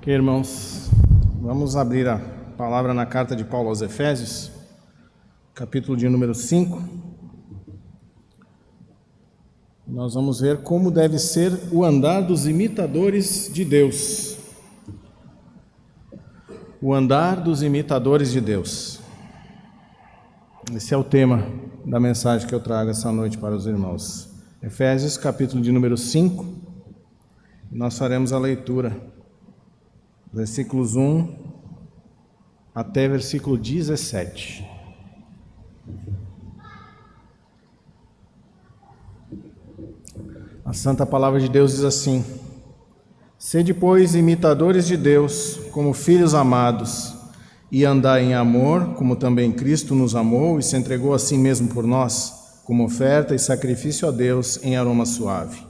Ok, irmãos, vamos abrir a palavra na carta de Paulo aos Efésios, capítulo de número 5. Nós vamos ver como deve ser o andar dos imitadores de Deus. O andar dos imitadores de Deus. Esse é o tema da mensagem que eu trago essa noite para os irmãos. Efésios, capítulo de número 5. Nós faremos a leitura, versículos 1 até versículo 17. A Santa Palavra de Deus diz assim: Sede, pois, imitadores de Deus, como filhos amados, e andai em amor, como também Cristo nos amou e se entregou a si mesmo por nós, como oferta e sacrifício a Deus em aroma suave.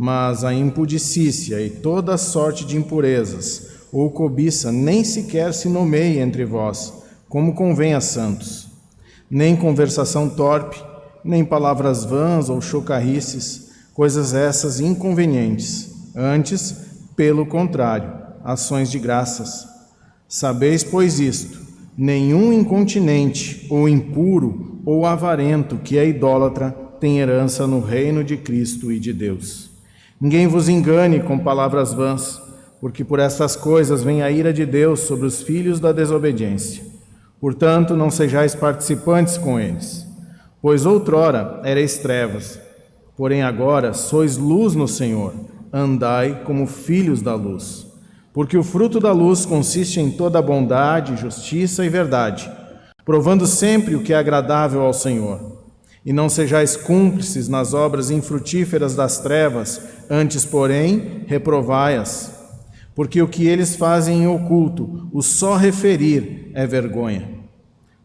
Mas a impudicícia e toda sorte de impurezas ou cobiça nem sequer se nomeie entre vós, como convém a santos. Nem conversação torpe, nem palavras vãs ou chocarrices, coisas essas inconvenientes. Antes, pelo contrário, ações de graças. Sabeis, pois, isto: nenhum incontinente, ou impuro, ou avarento, que é idólatra, tem herança no reino de Cristo e de Deus. Ninguém vos engane com palavras vãs, porque por estas coisas vem a ira de Deus sobre os filhos da desobediência. Portanto, não sejais participantes com eles. Pois outrora erais trevas, porém agora sois luz no Senhor. Andai como filhos da luz. Porque o fruto da luz consiste em toda bondade, justiça e verdade, provando sempre o que é agradável ao Senhor. E não sejais cúmplices nas obras infrutíferas das trevas, antes, porém, reprovai-as. Porque o que eles fazem em oculto, o só referir é vergonha.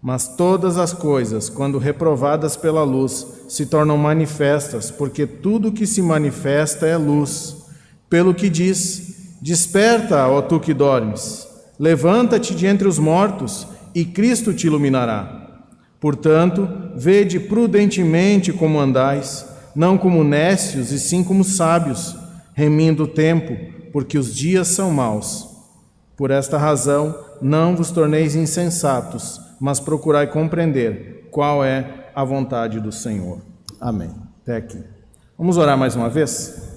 Mas todas as coisas, quando reprovadas pela luz, se tornam manifestas, porque tudo que se manifesta é luz. Pelo que diz: Desperta, ó tu que dormes, levanta-te de entre os mortos, e Cristo te iluminará. Portanto, vede prudentemente como andais, não como necios, e sim como sábios, remindo o tempo, porque os dias são maus. Por esta razão, não vos torneis insensatos, mas procurai compreender qual é a vontade do Senhor. Amém. Até aqui. Vamos orar mais uma vez?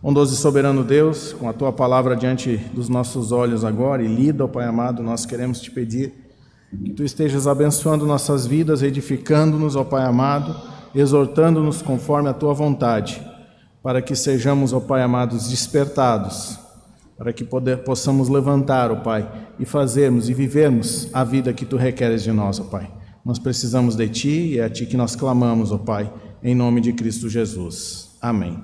Bondoso e soberano Deus, com a Tua palavra diante dos nossos olhos agora e lida, ó Pai amado, nós queremos Te pedir que Tu estejas abençoando nossas vidas, edificando-nos, ó Pai amado, exortando-nos conforme a Tua vontade, para que sejamos, ó Pai amado, despertados, para que possamos levantar, ó Pai, e fazermos e vivermos a vida que Tu requeres de nós, ó Pai. Nós precisamos de Ti e é a Ti que nós clamamos, ó Pai, em nome de Cristo Jesus. Amém.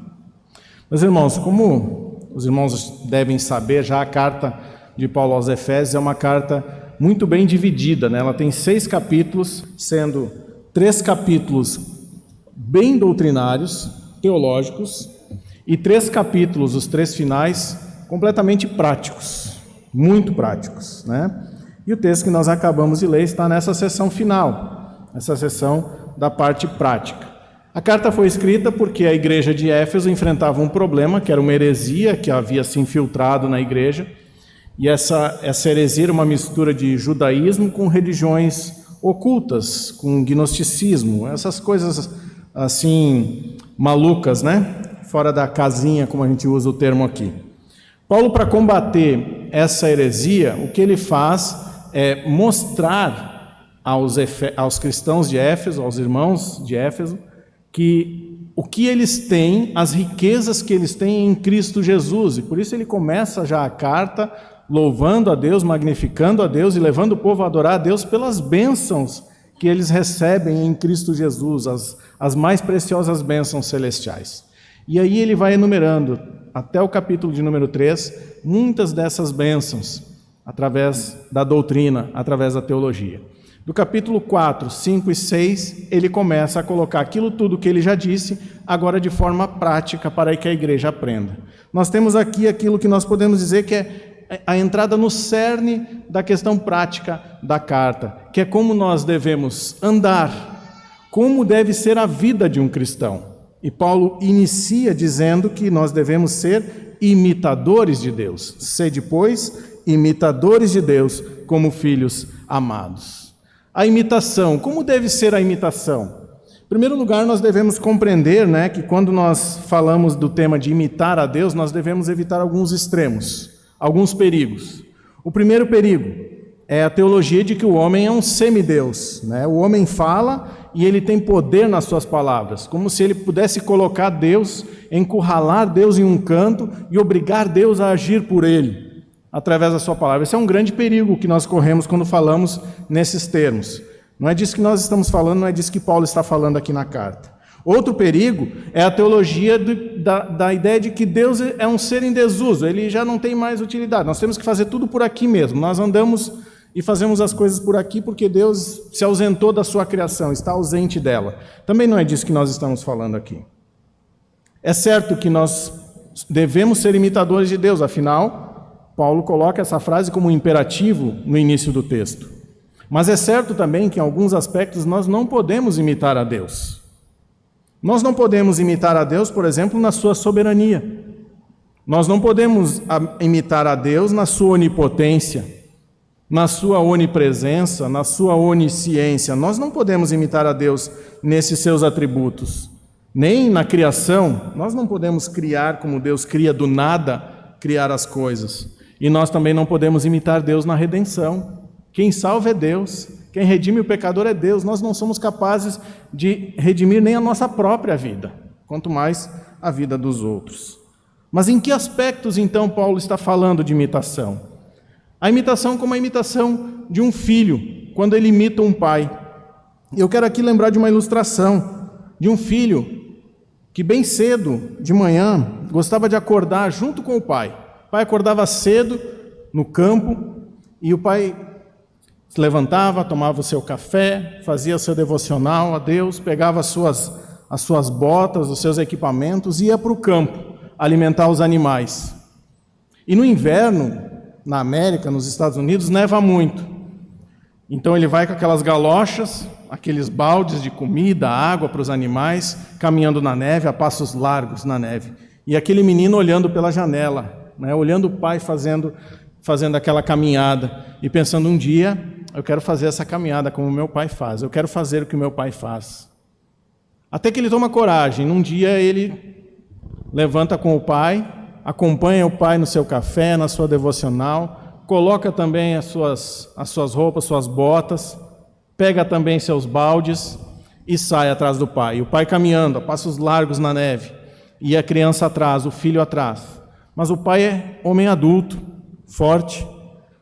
Meus irmãos, como os irmãos devem saber, já a carta de Paulo aos Efésios é uma carta muito bem dividida, né? Ela tem 6 capítulos, sendo 3 capítulos bem doutrinários, teológicos, e 3 capítulos, os 3 finais, completamente práticos, muito práticos, né? E o texto que nós acabamos de ler está nessa seção final, essa seção da parte prática. A carta foi escrita porque a igreja de Éfeso enfrentava um problema, que era uma heresia que havia se infiltrado na igreja, e essa heresia era uma mistura de judaísmo com religiões ocultas, com gnosticismo, essas coisas assim malucas, né? Fora da casinha, como a gente usa o termo aqui. Paulo, para combater essa heresia, o que ele faz é mostrar aos cristãos de Éfeso, aos irmãos de Éfeso, que o que eles têm, as riquezas que eles têm em Cristo Jesus. E por isso ele começa já a carta louvando a Deus, magnificando a Deus e levando o povo a adorar a Deus pelas bênçãos que eles recebem em Cristo Jesus, as mais preciosas bênçãos celestiais. E aí ele vai enumerando, até o capítulo de número 3, muitas dessas bênçãos, através da doutrina, através da teologia. Do capítulo 4, 5 e 6, ele começa a colocar aquilo tudo que ele já disse, agora de forma prática, para que a igreja aprenda. Nós temos aqui aquilo que nós podemos dizer que é a entrada no cerne da questão prática da carta, que é como nós devemos andar, como deve ser a vida de um cristão. E Paulo inicia dizendo que nós devemos ser imitadores de Deus. Sede, pois, imitadores de Deus como filhos amados. A imitação, como deve ser a imitação? Em primeiro lugar, nós devemos compreender, que quando nós falamos do tema de imitar a Deus, nós devemos evitar alguns extremos, alguns perigos. O primeiro perigo é a teologia de que o homem é um semideus, O homem fala e ele tem poder nas suas palavras, como se ele pudesse colocar Deus, encurralar Deus em um canto e obrigar Deus a agir por ele, através da sua palavra. Esse é um grande perigo que nós corremos quando falamos nesses termos. Não é disso que nós estamos falando, não é disso que Paulo está falando aqui na carta. Outro perigo é a teologia da ideia de que Deus é um ser em desuso, ele já não tem mais utilidade, nós temos que fazer tudo por aqui mesmo, nós andamos e fazemos as coisas por aqui porque Deus se ausentou da sua criação, está ausente dela. Também não é disso que nós estamos falando aqui. É certo que nós devemos ser imitadores de Deus, afinal, Paulo coloca essa frase como um imperativo no início do texto. Mas é certo também que em alguns aspectos nós não podemos imitar a Deus. Nós não podemos imitar a Deus, por exemplo, na sua soberania. Nós não podemos imitar a Deus na sua onipotência, na sua onipresença, na sua onisciência. Nós não podemos imitar a Deus nesses seus atributos. Nem na criação, nós não podemos criar como Deus cria do nada, criar as coisas. E nós também não podemos imitar Deus na redenção. Quem salva é Deus, quem redime o pecador é Deus. Nós não somos capazes de redimir nem a nossa própria vida, quanto mais a vida dos outros. Mas em que aspectos, então, Paulo está falando de imitação? A imitação como a imitação de um filho, quando ele imita um pai. Eu quero aqui lembrar de uma ilustração de um filho que bem cedo, de manhã, gostava de acordar junto com o pai. O pai acordava cedo no campo e o pai se levantava, tomava o seu café, fazia o seu devocional a Deus, pegava as suas botas, os seus equipamentos e ia para o campo alimentar os animais. E no inverno, na América, nos Estados Unidos, neva muito. Então ele vai com aquelas galochas, aqueles baldes de comida, água para os animais, caminhando na neve, a passos largos na neve. E aquele menino olhando pela janela, olhando o pai fazendo aquela caminhada e pensando, um dia eu quero fazer essa caminhada como meu pai faz, eu quero fazer o que meu pai faz. Até que ele toma coragem, num dia ele levanta com o pai, acompanha o pai no seu café, na sua devocional, coloca também as suas roupas, suas botas, pega também seus baldes e sai atrás do pai. E o pai caminhando a passos largos na neve, e a criança atrás, o filho atrás. Mas o pai é homem adulto, forte.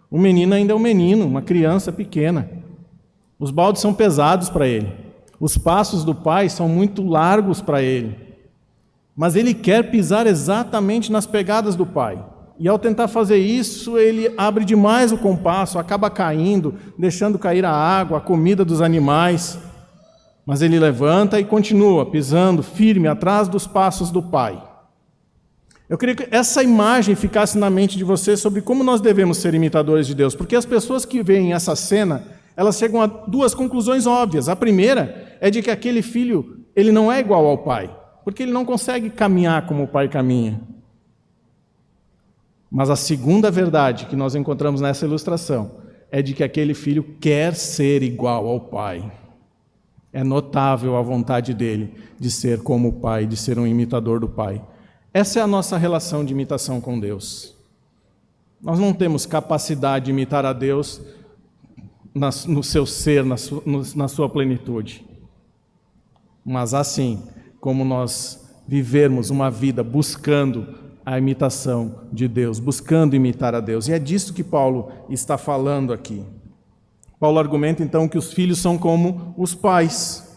O menino ainda é um menino, uma criança pequena. Os baldes são pesados para ele. Os passos do pai são muito largos para ele. Mas ele quer pisar exatamente nas pegadas do pai. E ao tentar fazer isso, ele abre demais o compasso, acaba caindo, deixando cair a água, a comida dos animais. Mas ele levanta e continua pisando firme atrás dos passos do pai. Eu queria que essa imagem ficasse na mente de vocês sobre como nós devemos ser imitadores de Deus, porque as pessoas que veem essa cena, elas chegam a duas conclusões óbvias. A primeira é de que aquele filho, ele não é igual ao pai, porque ele não consegue caminhar como o pai caminha. Mas a segunda verdade que nós encontramos nessa ilustração é de que aquele filho quer ser igual ao pai. É notável a vontade dele de ser como o pai, de ser um imitador do pai. Essa é a nossa relação de imitação com Deus. Nós não temos capacidade de imitar a Deus no seu ser, na sua plenitude. Mas assim como nós vivermos uma vida buscando a imitação de Deus, buscando imitar a Deus. E é disso que Paulo está falando aqui. Paulo argumenta então que os filhos são como os pais.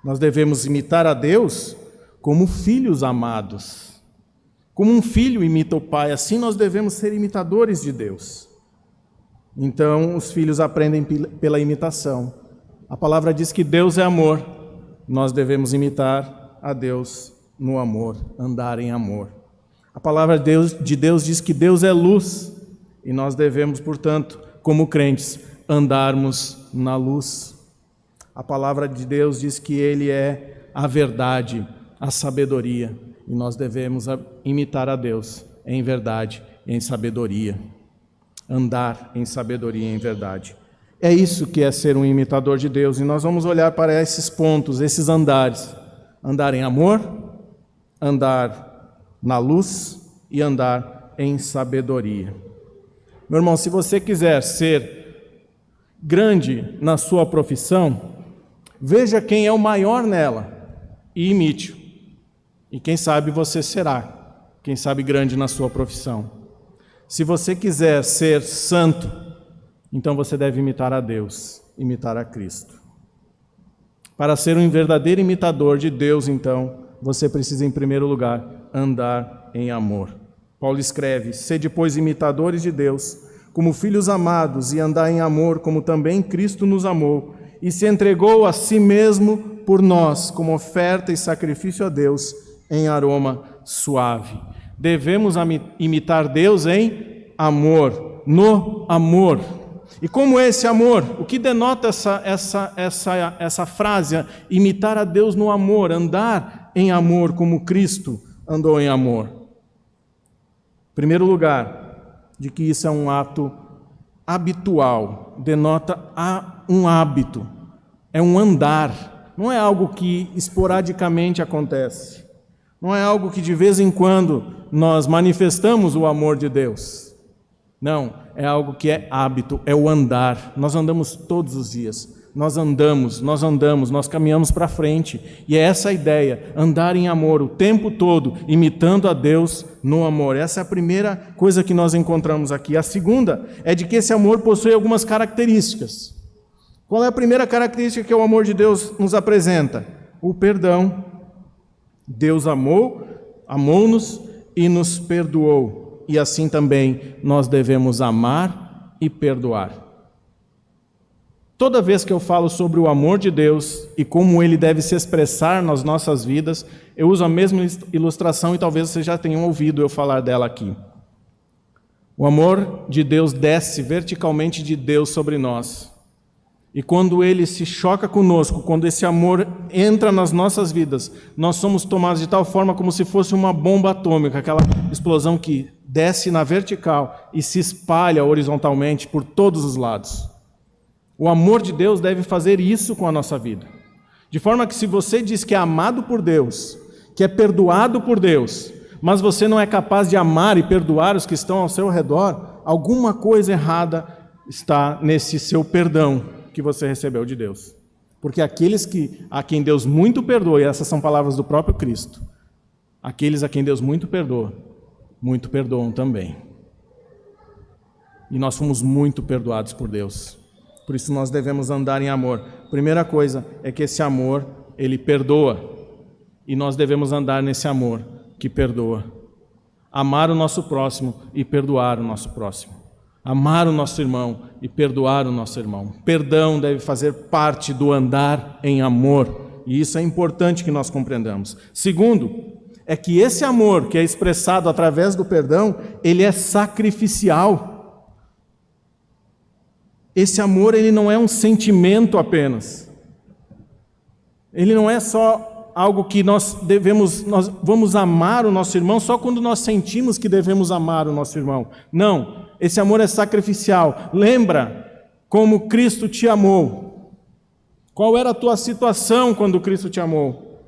Nós devemos imitar a Deus como filhos amados. Como um filho imita o pai, assim nós devemos ser imitadores de Deus. Então, os filhos aprendem pela imitação. A palavra diz que Deus é amor. Nós devemos imitar a Deus no amor, andar em amor. A palavra de Deus diz que Deus é luz. E nós devemos, portanto, como crentes, andarmos na luz. A palavra de Deus diz que Ele é a verdade a sabedoria, e nós devemos imitar a Deus em verdade e em sabedoria. Andar em sabedoria e em verdade. É isso que é ser um imitador de Deus, e nós vamos olhar para esses pontos, esses andares. Andar em amor, andar na luz e andar em sabedoria. Meu irmão, se você quiser ser grande na sua profissão, veja quem é o maior nela e imite-o. E quem sabe você será, quem sabe grande na sua profissão. Se você quiser ser santo, então você deve imitar a Deus, imitar a Cristo. Para ser um verdadeiro imitador de Deus, então, você precisa, em primeiro lugar, andar em amor. Paulo escreve: sede, pois, imitadores de Deus, como filhos amados, e andai em amor, como também Cristo nos amou, e se entregou a si mesmo por nós, como oferta e sacrifício a Deus, em aroma suave. Devemos imitar Deus em amor, no amor. E como é esse amor? O que denota essa frase? Imitar a Deus no amor, andar em amor como Cristo andou em amor. Em primeiro lugar, de que isso é um ato habitual, denota um hábito, é um andar, não é algo que esporadicamente acontece, não é algo que de vez em quando nós manifestamos o amor de Deus. Não, é algo que é hábito, é o andar. Nós andamos todos os dias, nós caminhamos para frente. E é essa a ideia, andar em amor o tempo todo, imitando a Deus no amor. Essa é a primeira coisa que nós encontramos aqui. A segunda é de que esse amor possui algumas características. Qual é a primeira característica que o amor de Deus nos apresenta? O perdão. Deus amou-nos e nos perdoou. E assim também nós devemos amar e perdoar. Toda vez que eu falo sobre o amor de Deus e como ele deve se expressar nas nossas vidas, eu uso a mesma ilustração e talvez vocês já tenham ouvido eu falar dela aqui. O amor de Deus desce verticalmente de Deus sobre nós. E quando ele se choca conosco, quando esse amor entra nas nossas vidas, nós somos tomados de tal forma como se fosse uma bomba atômica, aquela explosão que desce na vertical e se espalha horizontalmente por todos os lados. O amor de Deus deve fazer isso com a nossa vida. De forma que se você diz que é amado por Deus, que é perdoado por Deus, mas você não é capaz de amar e perdoar os que estão ao seu redor, alguma coisa errada está nesse seu perdão que você recebeu de Deus. Porque aqueles a quem Deus muito perdoa, e essas são palavras do próprio Cristo, aqueles a quem Deus muito perdoa, muito perdoam também. E nós fomos muito perdoados por Deus. Por isso nós devemos andar em amor. Primeira coisa é que esse amor, ele perdoa. E nós devemos andar nesse amor que perdoa. Amar o nosso próximo e perdoar o nosso próximo. Amar o nosso irmão e perdoar o nosso irmão. Perdão deve fazer parte do andar em amor. E isso é importante que nós compreendamos. Segundo, é que esse amor que é expressado através do perdão, ele é sacrificial. Esse amor, ele não é um sentimento apenas. Ele não é só algo que nós vamos amar o nosso irmão só quando nós sentimos que devemos amar o nosso irmão. Não. Esse amor é sacrificial. Lembra como Cristo te amou. Qual era a tua situação quando Cristo te amou?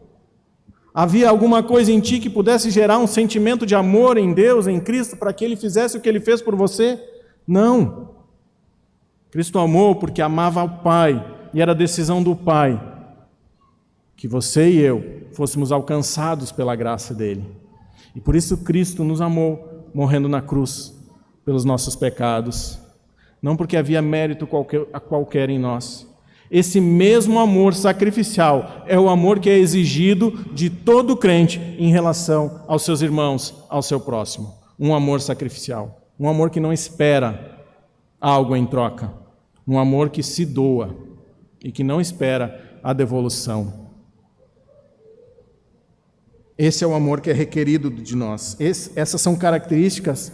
Havia alguma coisa em ti que pudesse gerar um sentimento de amor em Deus, em Cristo, para que Ele fizesse o que Ele fez por você? Não. Cristo amou porque amava ao Pai, e era a decisão do Pai que você e eu fôssemos alcançados pela graça dEle. E por isso Cristo nos amou, morrendo na cruz pelos nossos pecados, não porque havia mérito qualquer em nós. Esse mesmo amor sacrificial é o amor que é exigido de todo crente em relação aos seus irmãos, ao seu próximo. Um amor sacrificial, um amor que não espera algo em troca, um amor que se doa e que não espera a devolução. Esse é o amor que é requerido de nós. Essas são características,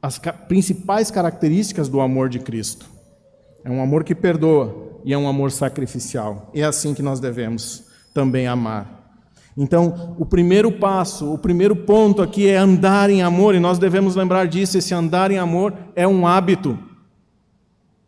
as principais características do amor de Cristo. É um amor que perdoa e é um amor sacrificial. É assim que nós devemos também amar. Então, o primeiro passo, o primeiro ponto aqui é andar em amor, e nós devemos lembrar disso. Esse andar em amor é um hábito,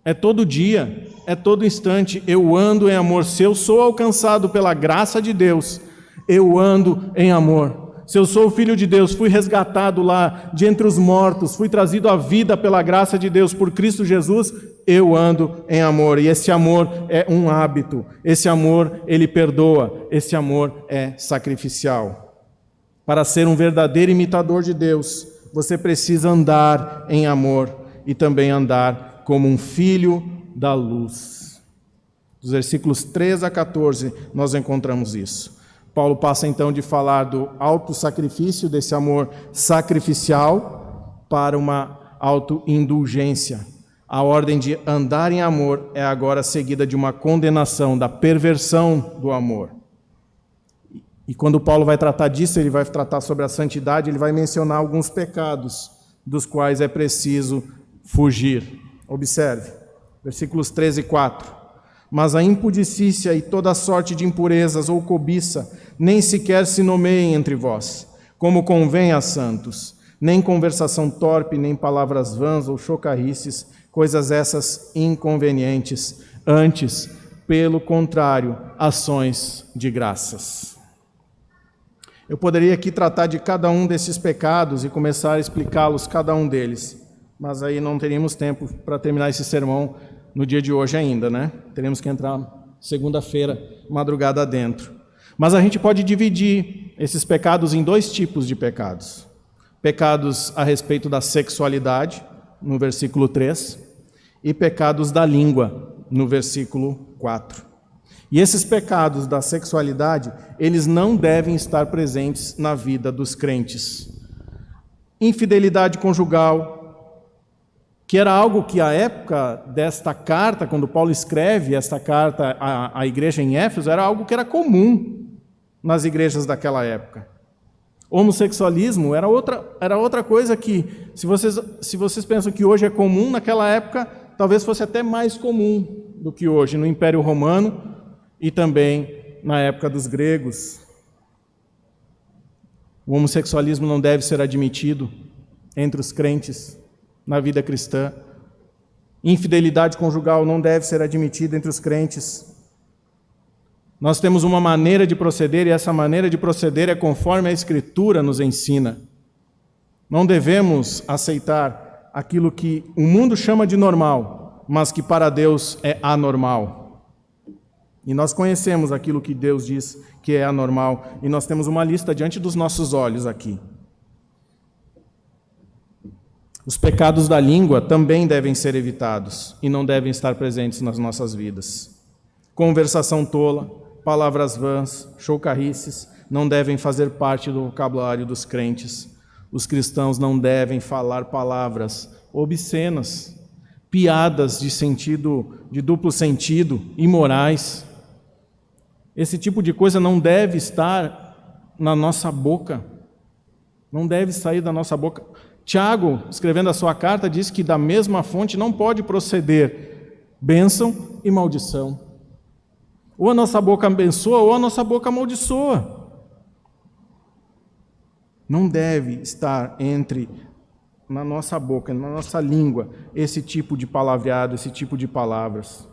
é todo dia, é todo instante. Eu ando em amor. Se eu sou alcançado pela graça de Deus, eu ando em amor. Se eu sou o Filho de Deus, fui resgatado lá de entre os mortos, fui trazido à vida pela graça de Deus por Cristo Jesus, eu ando em amor. E esse amor é um hábito, esse amor, ele perdoa, esse amor é sacrificial. Para ser um verdadeiro imitador de Deus, você precisa andar em amor e também andar como um filho da luz. Dos versículos 13 a 14, nós encontramos isso. Paulo passa então de falar do autossacrifício, desse amor sacrificial, para uma autoindulgência. A ordem de andar em amor é agora seguida de uma condenação, da perversão do amor. E quando Paulo vai tratar disso, ele vai tratar sobre a santidade, ele vai mencionar alguns pecados dos quais é preciso fugir. Observe, versículos 13 e 4. Mas a impudicícia e toda sorte de impurezas ou cobiça nem sequer se nomeiem entre vós, como convém a santos, nem conversação torpe, nem palavras vãs ou chocarrices, coisas essas inconvenientes, antes, pelo contrário, ações de graças. Eu poderia aqui tratar de cada um desses pecados e começar a explicá-los, cada um deles, mas aí não teríamos tempo para terminar esse sermão no dia de hoje ainda, né? Teremos que entrar segunda-feira, madrugada dentro. Mas a gente pode dividir esses pecados em dois tipos de pecados. Pecados a respeito da sexualidade, no versículo 3, e pecados da língua, no versículo 4. E esses pecados da sexualidade, eles não devem estar presentes na vida dos crentes. Infidelidade conjugal, que era algo que à época desta carta, quando Paulo escreve esta carta à igreja em Éfeso, era algo que era comum nas igrejas daquela época. Homossexualismo era outra coisa que, se vocês pensam que hoje é comum, naquela época talvez fosse até mais comum do que hoje, no Império Romano e também na época dos gregos. O homossexualismo não deve ser admitido entre os crentes na vida cristã. Infidelidade conjugal não deve ser admitida entre os crentes. Nós temos uma maneira de proceder, e essa maneira de proceder é conforme a Escritura nos ensina. Não devemos aceitar aquilo que o mundo chama de normal, mas que para Deus é anormal. E nós conhecemos aquilo que Deus diz que é anormal, e nós temos uma lista diante dos nossos olhos aqui. Os pecados da língua também devem ser evitados e não devem estar presentes nas nossas vidas. Conversação tola, palavras vãs, chocarrices não devem fazer parte do vocabulário dos crentes. Os cristãos não devem falar palavras obscenas, piadas de duplo sentido, imorais. Esse tipo de coisa não deve estar na nossa boca, não deve sair da nossa boca. Tiago, escrevendo a sua carta, diz que da mesma fonte não pode proceder bênção e maldição. Ou a nossa boca abençoa, ou a nossa boca amaldiçoa. Não deve estar na nossa boca, na nossa língua, esse tipo de palavreado, esse tipo de palavras.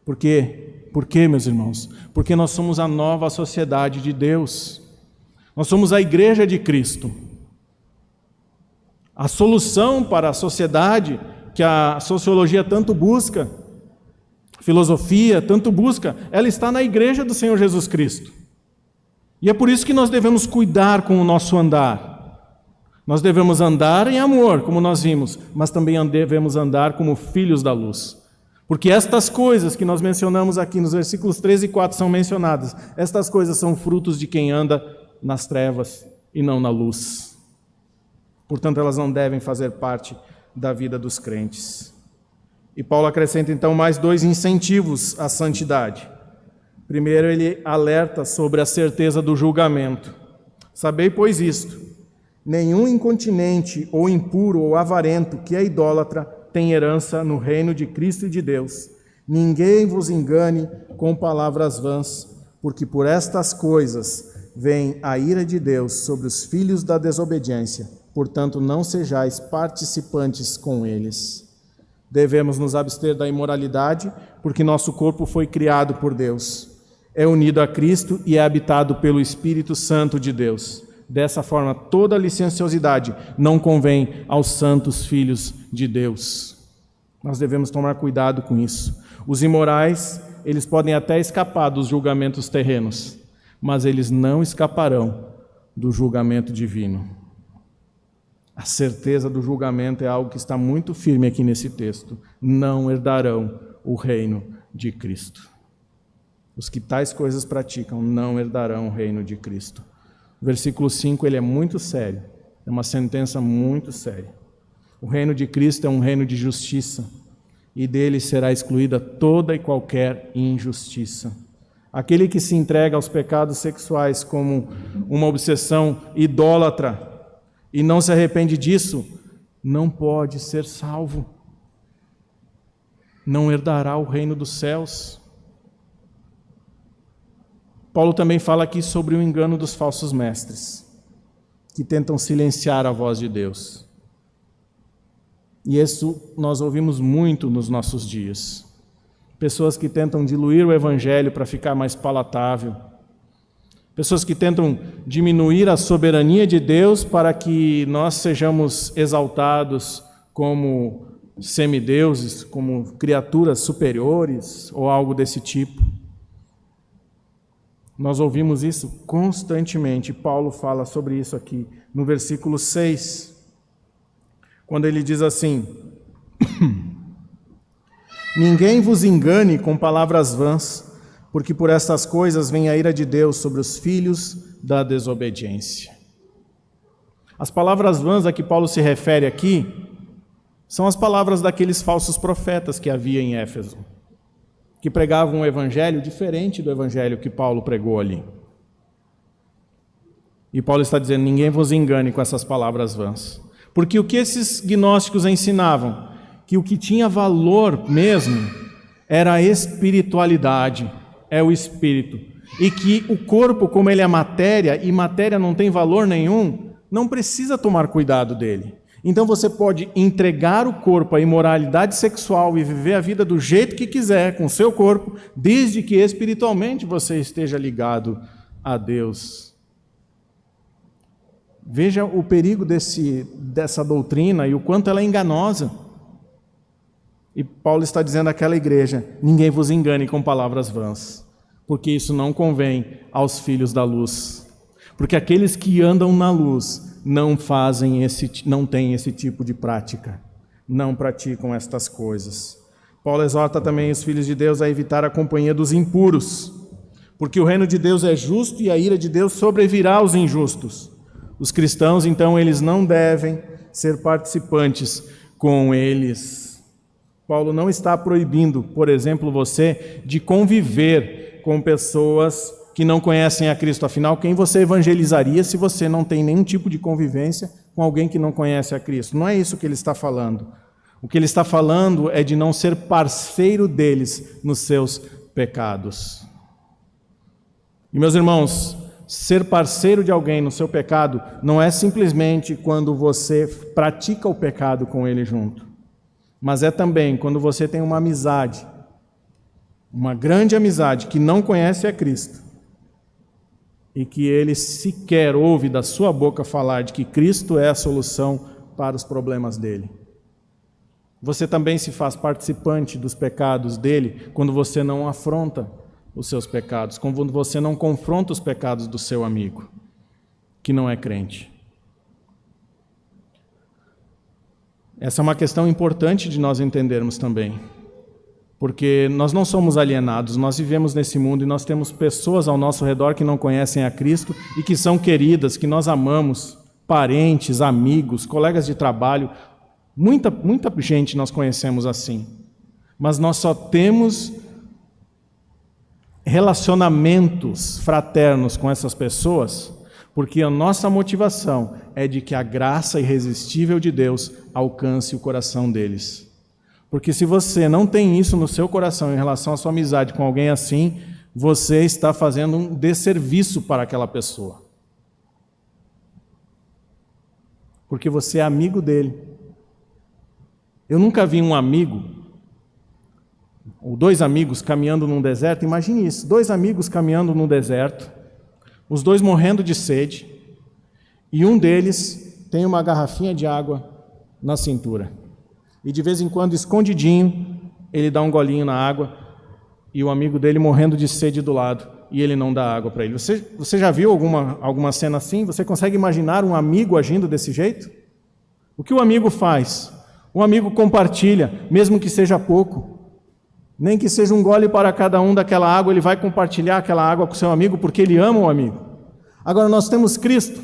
Por quê? Por quê, meus irmãos? Porque nós somos a nova sociedade de Deus. Nós somos a igreja de Cristo. A solução para a sociedade que a sociologia tanto busca, a filosofia tanto busca, ela está na igreja do Senhor Jesus Cristo. E é por isso que nós devemos cuidar com o nosso andar. Nós devemos andar em amor, como nós vimos, mas também devemos andar como filhos da luz. Porque estas coisas que nós mencionamos aqui nos versículos 13 e 4 são mencionadas. Estas coisas são frutos de quem anda nas trevas e não na luz. Portanto, elas não devem fazer parte da vida dos crentes. E Paulo acrescenta então mais 2 incentivos à santidade. Primeiro, ele alerta sobre a certeza do julgamento. Sabei, pois, isto: nenhum incontinente ou impuro ou avarento que é idólatra tem herança no reino de Cristo e de Deus. Ninguém vos engane com palavras vãs, porque por estas coisas vem a ira de Deus sobre os filhos da desobediência. Portanto, não sejais participantes com eles. Devemos nos abster da imoralidade, porque nosso corpo foi criado por Deus. É unido a Cristo e é habitado pelo Espírito Santo de Deus. Dessa forma, toda licenciosidade não convém aos santos filhos de Deus. Nós devemos tomar cuidado com isso. Os imorais, eles podem até escapar dos julgamentos terrenos, mas eles não escaparão do julgamento divino. A certeza do julgamento é algo que está muito firme aqui nesse texto. Não herdarão o reino de Cristo. Os que tais coisas praticam não herdarão o reino de Cristo. O versículo 5, ele é muito sério. É uma sentença muito séria. O reino de Cristo é um reino de justiça, e dele será excluída toda e qualquer injustiça. Aquele que se entrega aos pecados sexuais como uma obsessão idólatra e não se arrepende disso, não pode ser salvo. Não herdará o reino dos céus. Paulo também fala aqui sobre o engano dos falsos mestres, que tentam silenciar a voz de Deus. E isso nós ouvimos muito nos nossos dias. Pessoas que tentam diluir o evangelho para ficar mais palatável. Pessoas que tentam diminuir a soberania de Deus para que nós sejamos exaltados como semideuses, como criaturas superiores ou algo desse tipo. Nós ouvimos isso constantemente. Paulo fala sobre isso aqui no versículo 6, quando ele diz assim: ninguém vos engane com palavras vãs, porque por estas coisas vem a ira de Deus sobre os filhos da desobediência. As palavras vãs a que Paulo se refere aqui são as palavras daqueles falsos profetas que havia em Éfeso, que pregavam um evangelho diferente do evangelho que Paulo pregou ali. E Paulo está dizendo: ninguém vos engane com essas palavras vãs. Porque o que esses gnósticos ensinavam? Que o que tinha valor mesmo era a espiritualidade, é o espírito. E que o corpo, como ele é matéria, e matéria não tem valor nenhum, não precisa tomar cuidado dele. Então você pode entregar o corpo à imoralidade sexual e viver a vida do jeito que quiser com o seu corpo, desde que espiritualmente você esteja ligado a Deus. Veja o perigo dessa doutrina e o quanto ela é enganosa. E Paulo está dizendo àquela igreja: ninguém vos engane com palavras vãs, porque isso não convém aos filhos da luz. Porque aqueles que andam na luz não têm esse tipo de prática, não praticam estas coisas. Paulo exorta também os filhos de Deus a evitar a companhia dos impuros, porque o reino de Deus é justo e a ira de Deus sobrevirá aos injustos. Os cristãos, então, eles não devem ser participantes com eles. Paulo não está proibindo, por exemplo, você de conviver com pessoas que não conhecem a Cristo. Afinal, quem você evangelizaria se você não tem nenhum tipo de convivência com alguém que não conhece a Cristo? Não é isso que ele está falando. O que ele está falando é de não ser parceiro deles nos seus pecados. E, meus irmãos, ser parceiro de alguém no seu pecado não é simplesmente quando você pratica o pecado com ele junto, mas é também quando você tem uma amizade, uma grande amizade, que não conhece a Cristo e que ele sequer ouve da sua boca falar de que Cristo é a solução para os problemas dele. Você também se faz participante dos pecados dele quando você não afronta os seus pecados, quando você não confronta os pecados do seu amigo, que não é crente. Essa é uma questão importante de nós entendermos também, porque nós não somos alienados, nós vivemos nesse mundo e nós temos pessoas ao nosso redor que não conhecem a Cristo e que são queridas, que nós amamos, parentes, amigos, colegas de trabalho, muita gente nós conhecemos assim, mas nós só temos relacionamentos fraternos com essas pessoas porque a nossa motivação é de que a graça irresistível de Deus alcance o coração deles. Porque se você não tem isso no seu coração em relação à sua amizade com alguém assim, você está fazendo um desserviço para aquela pessoa. Porque você é amigo dele. Eu nunca vi um amigo, ou dois amigos caminhando num deserto. Imagine isso, dois amigos caminhando num deserto, os dois morrendo de sede, e um deles tem uma garrafinha de água na cintura. E de vez em quando, escondidinho, ele dá um golinho na água, e o amigo dele morrendo de sede do lado, e ele não dá água para ele. Você já viu alguma cena assim? Você consegue imaginar um amigo agindo desse jeito? O que o amigo faz? O amigo compartilha, mesmo que seja pouco. Nem que seja um gole para cada um daquela água, ele vai compartilhar aquela água com seu amigo, porque ele ama o amigo. Agora nós temos Cristo.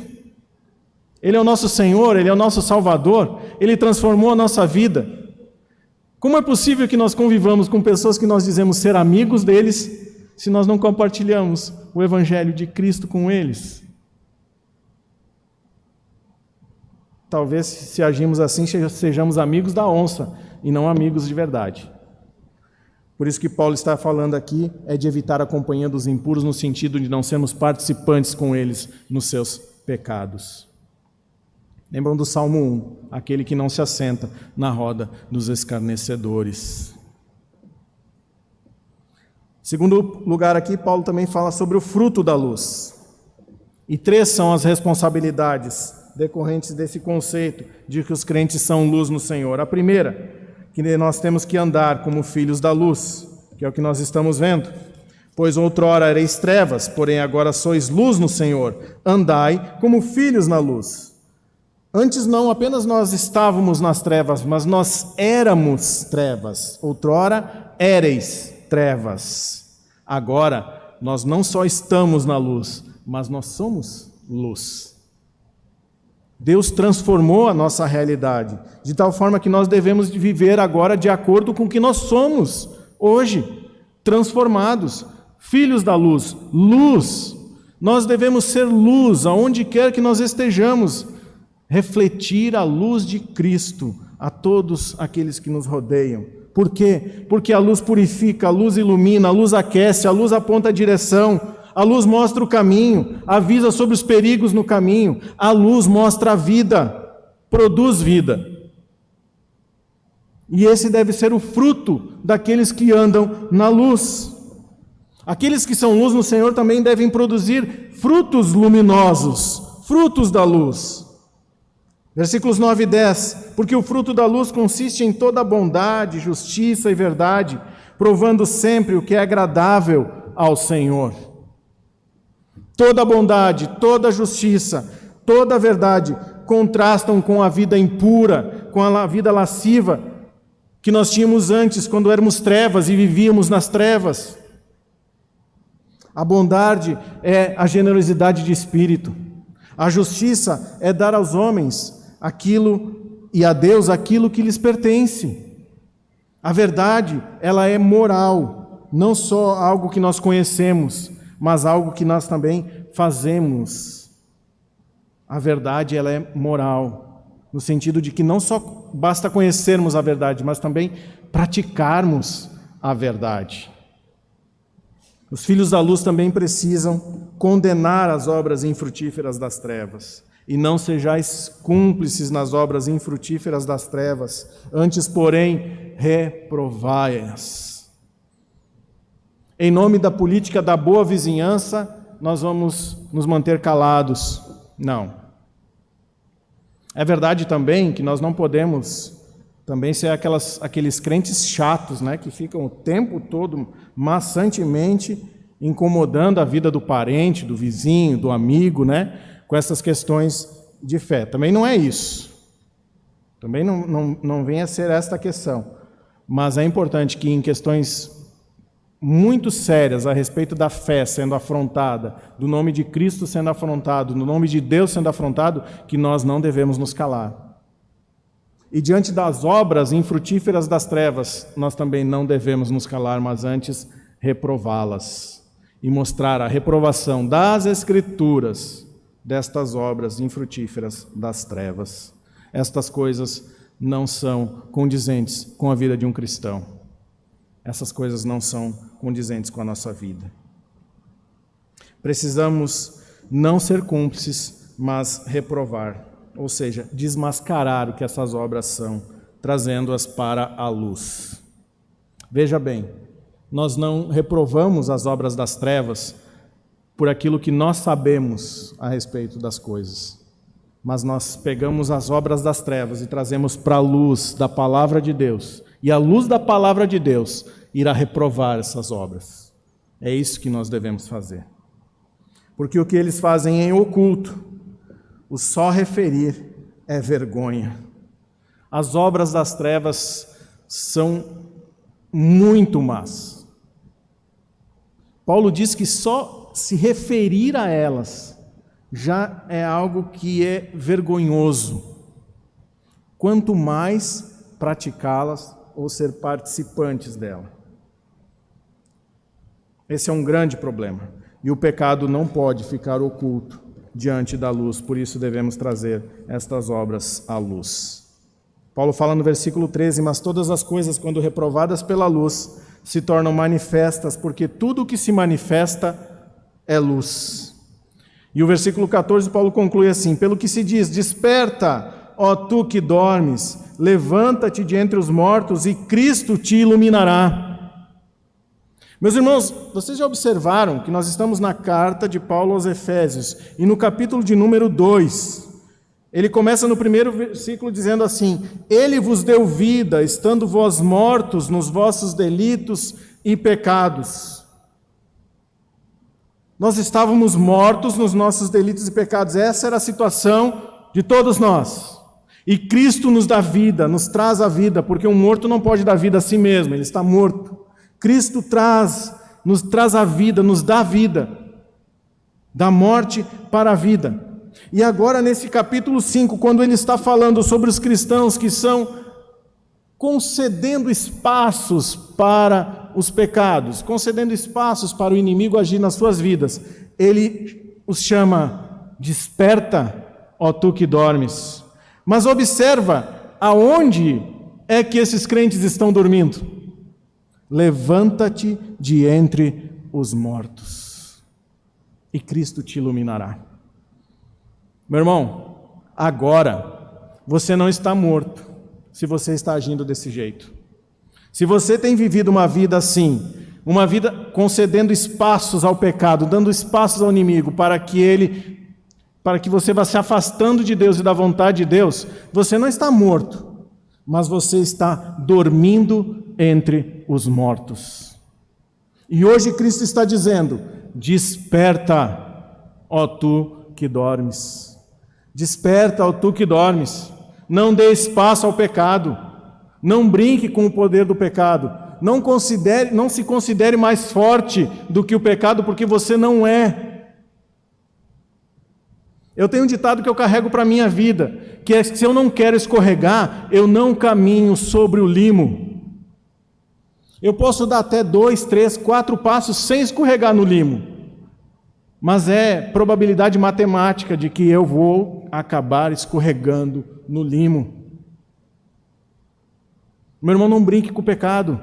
Ele é o nosso Senhor, Ele é o nosso Salvador, Ele transformou a nossa vida. Como é possível que nós convivamos com pessoas que nós dizemos ser amigos deles, se nós não compartilhamos o Evangelho de Cristo com eles? Talvez, se agimos assim, sejamos amigos da onça e não amigos de verdade. Por isso que Paulo está falando aqui é de evitar a companhia dos impuros, no sentido de não sermos participantes com eles nos seus pecados. Lembram do Salmo 1, aquele que não se assenta na roda dos escarnecedores. Segundo lugar aqui, Paulo também fala sobre o fruto da luz. E 3 são as responsabilidades decorrentes desse conceito de que os crentes são luz no Senhor. A primeira, que nós temos que andar como filhos da luz, que é o que nós estamos vendo. Pois outrora ereis trevas, porém agora sois luz no Senhor. Andai como filhos na luz. Antes não apenas nós estávamos nas trevas, mas nós éramos trevas. Outrora éreis trevas. Agora nós não só estamos na luz, mas nós somos luz. Deus transformou a nossa realidade, de tal forma que nós devemos viver agora de acordo com o que nós somos hoje, transformados, filhos da luz, luz. Nós devemos ser luz aonde quer que nós estejamos, refletir a luz de Cristo a todos aqueles que nos rodeiam. Por quê? Porque a luz purifica, a luz ilumina, a luz aquece, a luz aponta a direção, a luz mostra o caminho, avisa sobre os perigos no caminho, a luz mostra a vida, produz vida. E esse deve ser o fruto daqueles que andam na luz. Aqueles que são luz no Senhor também devem produzir frutos luminosos, frutos da luz. Versículos 9 e 10, porque o fruto da luz consiste em toda bondade, justiça e verdade, provando sempre o que é agradável ao Senhor. Toda bondade, toda justiça, toda verdade contrastam com a vida impura, com a vida lasciva que nós tínhamos antes, quando éramos trevas e vivíamos nas trevas. A bondade é a generosidade de espírito. A justiça é dar aos homens aquilo e a Deus aquilo que lhes pertence. A verdade, ela é moral, não só algo que nós conhecemos, mas algo que nós também fazemos. A verdade, ela é moral, no sentido de que não só basta conhecermos a verdade, mas também praticarmos a verdade. Os filhos da luz também precisam condenar as obras infrutíferas das trevas. E não sejais cúmplices nas obras infrutíferas das trevas, antes, porém, reprovai-as. Em nome da política da boa vizinhança, nós vamos nos manter calados. Não. É verdade também que nós não podemos também ser aqueles crentes chatos, né, que ficam o tempo todo maçantemente incomodando a vida do parente, do vizinho, do amigo, né, com essas questões de fé. Também não é isso. Também não vem a ser esta a questão. Mas é importante que em questões muito sérias a respeito da fé sendo afrontada, do nome de Cristo sendo afrontado, do nome de Deus sendo afrontado, que nós não devemos nos calar. E diante das obras infrutíferas das trevas, nós também não devemos nos calar, mas antes reprová-las e mostrar a reprovação das Escrituras destas obras infrutíferas das trevas. Estas coisas não são condizentes com a vida de um cristão. Essas coisas não são condizentes com a nossa vida. Precisamos não ser cúmplices, mas reprovar, ou seja, desmascarar o que essas obras são, trazendo-as para a luz. Veja bem, nós não reprovamos as obras das trevas por aquilo que nós sabemos a respeito das coisas, mas nós pegamos as obras das trevas e trazemos para a luz da palavra de Deus, e a luz da palavra de Deus irá reprovar essas obras. É isso que nós devemos fazer. Porque o que eles fazem em oculto, o só referir é vergonha. As obras das trevas são muito más. Paulo diz que só se referir a elas já é algo que é vergonhoso. Quanto mais praticá-las ou ser participantes dela. Esse é um grande problema. E o pecado não pode ficar oculto diante da luz, por isso devemos trazer estas obras à luz. Paulo fala no versículo 13, mas todas as coisas, quando reprovadas pela luz, se tornam manifestas, porque tudo o que se manifesta é luz. E o versículo 14, Paulo conclui assim, pelo que se diz, desperta, ó tu que dormes, levanta-te de entre os mortos e Cristo te iluminará. Meus irmãos, vocês já observaram que nós estamos na carta de Paulo aos Efésios, e no capítulo de número 2, ele começa no primeiro versículo dizendo assim, ele vos deu vida, estando vós mortos nos vossos delitos e pecados. Nós estávamos mortos nos nossos delitos e pecados, essa era a situação de todos nós. E Cristo nos dá vida, nos traz a vida, porque um morto não pode dar vida a si mesmo, ele está morto. Cristo nos traz a vida, nos dá a vida, da morte para a vida. E agora nesse capítulo 5, quando ele está falando sobre os cristãos que são concedendo espaços para os pecados, concedendo espaços para o inimigo agir nas suas vidas, ele os chama, desperta, ó tu que dormes. Mas observa, aonde é que esses crentes estão dormindo? Levanta-te de entre os mortos, e Cristo te iluminará. Meu irmão, agora você não está morto, se você está agindo desse jeito. Se você tem vivido uma vida assim, uma vida concedendo espaços ao pecado, dando espaços ao inimigo para que você vá se afastando de Deus e da vontade de Deus, você não está morto, mas você está dormindo entre os mortos. E hoje Cristo está dizendo, desperta, ó tu que dormes. Desperta, ó tu que dormes. Não dê espaço ao pecado. Não brinque com o poder do pecado. Não se considere mais forte do que o pecado, porque você não é. Eu tenho um ditado que eu carrego para a minha vida, que é que se eu não quero escorregar, eu não caminho sobre o limo. Eu posso dar até 2, 3, 4 passos sem escorregar no limo, mas é probabilidade matemática de que eu vou acabar escorregando no limo. Meu irmão, não brinque com o pecado.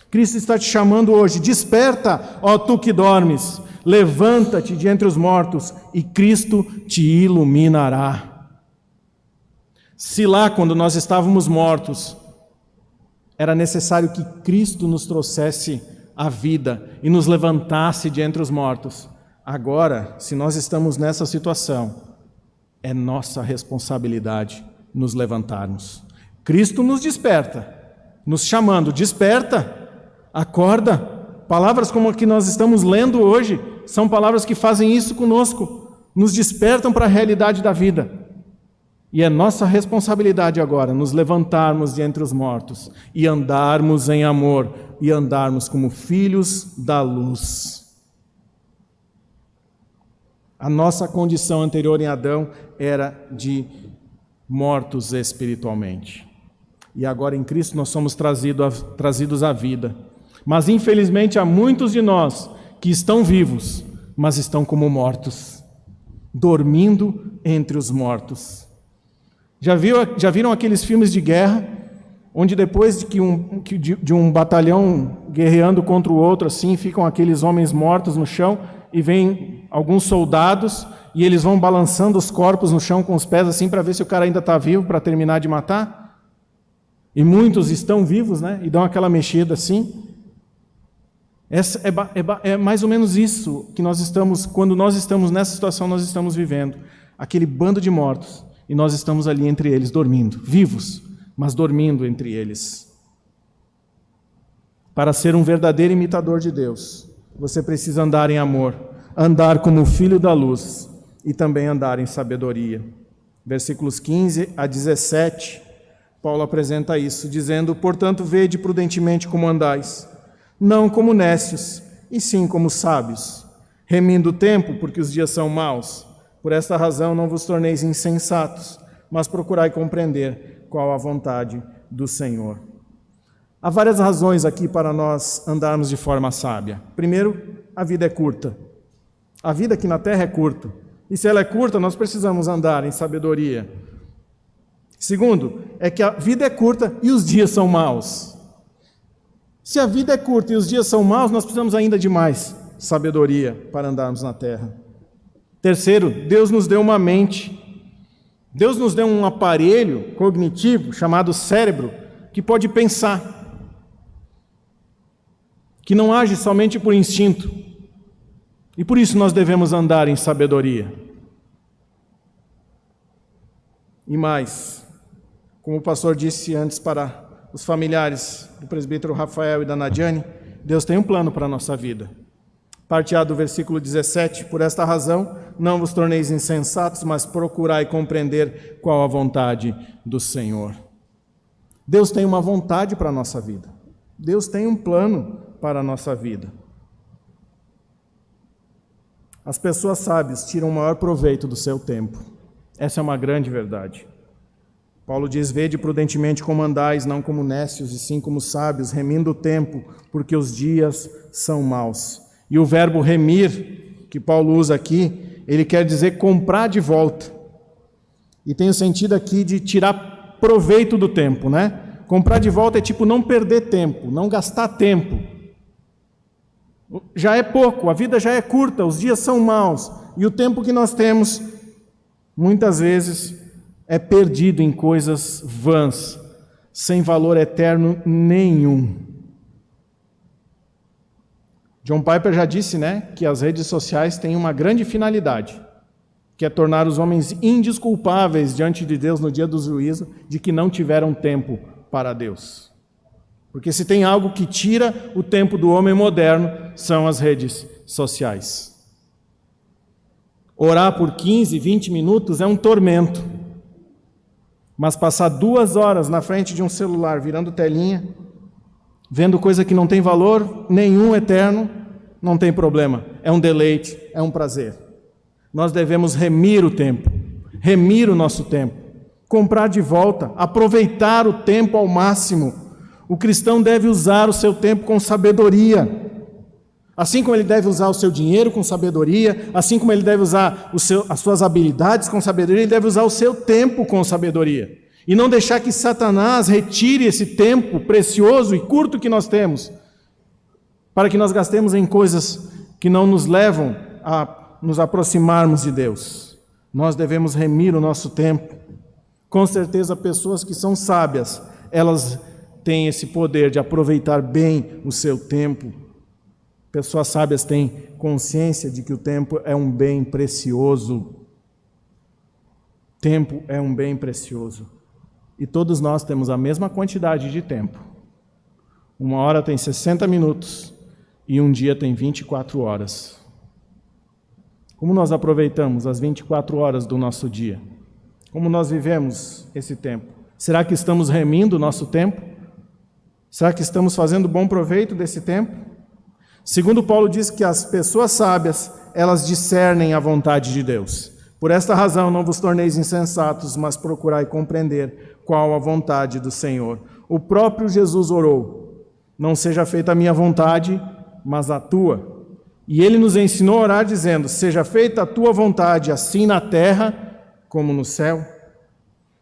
Cristo está te chamando hoje, desperta, ó tu que dormes, levanta-te de entre os mortos e Cristo te iluminará. Se lá, quando nós estávamos mortos, era necessário que Cristo nos trouxesse a vida e nos levantasse de entre os mortos. Agora, se nós estamos nessa situação, é nossa responsabilidade nos levantarmos. Cristo nos desperta, nos chamando, desperta, acorda. Palavras como a que nós estamos lendo hoje são palavras que fazem isso conosco, nos despertam para a realidade da vida. E é nossa responsabilidade agora nos levantarmos de entre os mortos e andarmos em amor e andarmos como filhos da luz. A nossa condição anterior em Adão era de mortos espiritualmente. E agora em Cristo nós somos trazidos à vida. Mas infelizmente há muitos de nós que estão vivos, mas estão como mortos, dormindo entre os mortos. Já viram aqueles filmes de guerra, onde depois de um batalhão guerreando contra o outro, assim, ficam aqueles homens mortos no chão, e vem alguns soldados e eles vão balançando os corpos no chão com os pés assim para ver se o cara ainda está vivo para terminar de matar. E muitos estão vivos, né? E dão aquela mexida assim. É mais ou menos isso que nós estamos, quando nós estamos nessa situação, nós estamos vivendo. Aquele bando de mortos e nós estamos ali entre eles, dormindo, vivos, mas dormindo entre eles. Para ser um verdadeiro imitador de Deus, você precisa andar em amor, andar como filho da luz e também andar em sabedoria. Versículos 15 a 17, Paulo apresenta isso, dizendo: portanto, vede prudentemente como andais, não como nécios, e sim como sábios, remindo o tempo, porque os dias são maus. Por esta razão não vos torneis insensatos, mas procurai compreender qual a vontade do Senhor. Há várias razões aqui para nós andarmos de forma sábia. Primeiro, a vida é curta. A vida aqui na terra é curta. E se ela é curta, nós precisamos andar em sabedoria. Segundo, é que a vida é curta e os dias são maus. Se a vida é curta e os dias são maus, nós precisamos ainda de mais sabedoria para andarmos na terra. Terceiro, Deus nos deu uma mente. Deus nos deu um aparelho cognitivo chamado cérebro que pode pensar, que não age somente por instinto. E por isso nós devemos andar em sabedoria. E mais, como o pastor disse antes para os familiares do presbítero Rafael e da Nadiane, Deus tem um plano para a nossa vida. Parte A do versículo 17, por esta razão, não vos torneis insensatos, mas procurai compreender qual a vontade do Senhor. Deus tem uma vontade para a nossa vida. Deus tem um plano para a nossa vida. As pessoas sábias tiram o maior proveito do seu tempo. Essa é uma grande verdade. Paulo diz: vede prudentemente como andais, não como nécios, e sim como sábios, remindo o tempo, porque os dias são maus. E o verbo remir, que Paulo usa aqui, ele quer dizer comprar de volta. E tem o sentido aqui de tirar proveito do tempo, né? Comprar de volta é tipo não perder tempo, não gastar tempo. Já é pouco, a vida já é curta, os dias são maus. E o tempo que nós temos, muitas vezes, é perdido em coisas vãs, sem valor eterno nenhum. John Piper já disse, né, que as redes sociais têm uma grande finalidade, que é tornar os homens indesculpáveis diante de Deus no dia do juízo, de que não tiveram tempo para Deus. Porque se tem algo que tira o tempo do homem moderno, são as redes sociais. Orar por 15, 20 minutos é um tormento. Mas passar 2 horas na frente de um celular, virando telinha, vendo coisa que não tem valor nenhum eterno, não tem problema. É um deleite, é um prazer. Nós devemos remir o tempo, remir o nosso tempo, comprar de volta, aproveitar o tempo ao máximo. O cristão deve usar o seu tempo com sabedoria. Assim como ele deve usar o seu dinheiro com sabedoria, assim como ele deve usar as suas habilidades com sabedoria, ele deve usar o seu tempo com sabedoria. E não deixar que Satanás retire esse tempo precioso e curto que nós temos, para que nós gastemos em coisas que não nos levam a nos aproximarmos de Deus. Nós devemos remir o nosso tempo. Com certeza, pessoas que são sábias, elas têm esse poder de aproveitar bem o seu tempo. Pessoas sábias têm consciência de que o tempo é um bem precioso. Tempo é um bem precioso. E todos nós temos a mesma quantidade de tempo. 1 hora tem 60 minutos e um dia tem 24 horas. Como nós aproveitamos as 24 horas do nosso dia? Como nós vivemos esse tempo? Será que estamos remindo o nosso tempo? Será que estamos fazendo bom proveito desse tempo? Segundo Paulo diz que as pessoas sábias, elas discernem a vontade de Deus. Por esta razão não vos torneis insensatos, mas procurai compreender qual a vontade do Senhor. O próprio Jesus orou: não seja feita a minha vontade, mas a tua. E ele nos ensinou a orar dizendo: seja feita a tua vontade, assim na terra como no céu.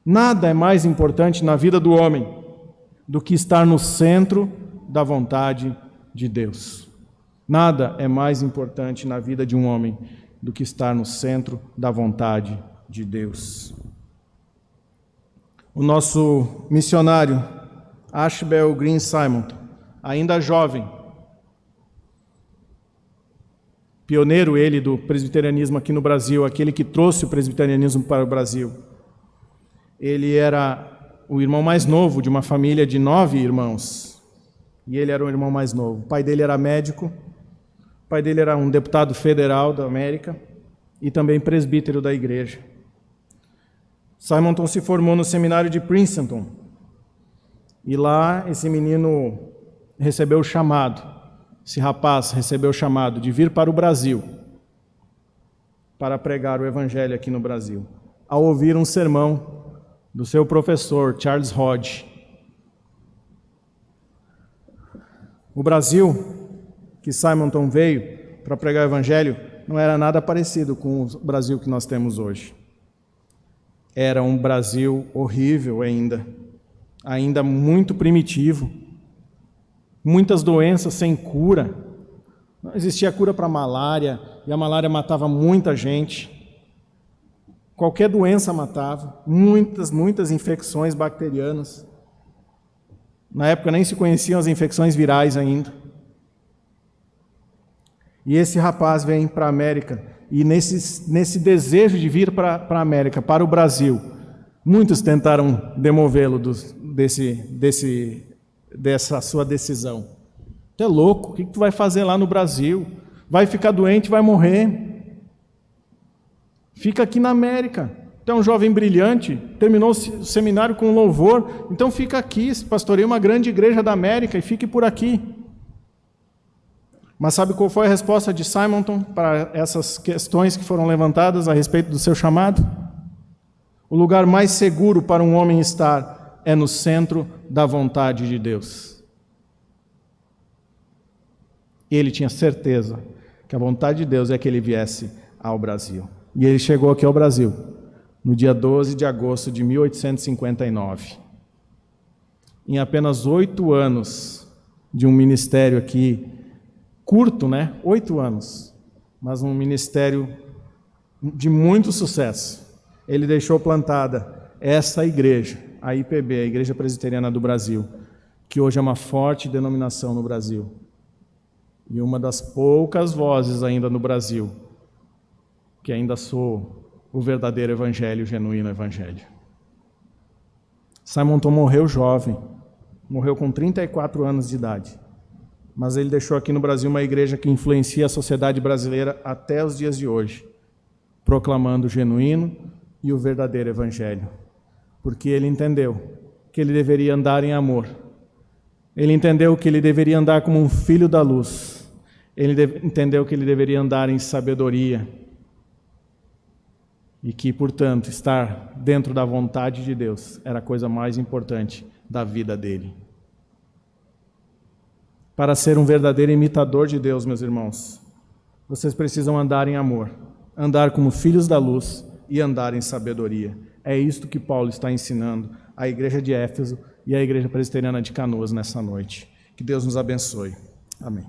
Nada é mais importante na vida do homem do que estar no centro da vontade de Deus. Nada é mais importante na vida de um homem do que estar no centro da vontade de Deus. O nosso missionário, Ashbel Green Simonton, ainda jovem, pioneiro ele do presbiterianismo aqui no Brasil, aquele que trouxe o presbiterianismo para o Brasil. Ele era o irmão mais novo de uma família de 9 irmãos, e ele era o irmão mais novo. O pai dele era médico, o pai dele era um deputado federal da América e também presbítero da igreja. Simonton se formou no seminário de Princeton, e lá esse menino recebeu o chamado, esse rapaz recebeu o chamado de vir para o Brasil para pregar o evangelho aqui no Brasil, ao ouvir um sermão do seu professor, Charles Hodge. O Brasil que Simonton veio para pregar o evangelho não era nada parecido com o Brasil que nós temos hoje. Era um Brasil horrível ainda muito primitivo, muitas doenças sem cura. Não existia cura para a malária, e a malária matava muita gente. Qualquer doença matava, muitas infecções bacterianas. Na época nem se conheciam as infecções virais ainda. E esse rapaz vem para a América, e nesse desejo de vir para a América, para o Brasil, muitos tentaram demovê-lo dessa sua decisão. Tu é louco, o que tu vai fazer lá no Brasil? Vai ficar doente, vai morrer. Fica aqui na América. Tu é um jovem brilhante, terminou o seminário com louvor, então fica aqui, pastoreia uma grande igreja da América e fique por aqui. Mas sabe qual foi a resposta de Simonton para essas questões que foram levantadas a respeito do seu chamado? O lugar mais seguro para um homem estar é no centro da vontade de Deus. Ele tinha certeza que a vontade de Deus é que ele viesse ao Brasil. E ele chegou aqui ao Brasil no dia 12 de agosto de 1859. Em apenas 8 anos de um ministério aqui, curto, 8 anos, mas um ministério de muito sucesso. Ele deixou plantada essa igreja, a IPB, a Igreja Presbiteriana do Brasil, que hoje é uma forte denominação no Brasil. E uma das poucas vozes ainda no Brasil que ainda soa o verdadeiro evangelho, o genuíno evangelho. Simonton morreu jovem, morreu com 34 anos de idade. Mas ele deixou aqui no Brasil uma igreja que influencia a sociedade brasileira até os dias de hoje, proclamando o genuíno e o verdadeiro evangelho. Porque ele entendeu que ele deveria andar em amor. Ele entendeu que ele deveria andar como um filho da luz. Ele entendeu que ele deveria andar em sabedoria. E que, portanto, estar dentro da vontade de Deus era a coisa mais importante da vida dele. Para ser um verdadeiro imitador de Deus, meus irmãos, vocês precisam andar em amor, andar como filhos da luz e andar em sabedoria. É isto que Paulo está ensinando à igreja de Éfeso e à igreja presbiteriana de Canoas nessa noite. Que Deus nos abençoe. Amém.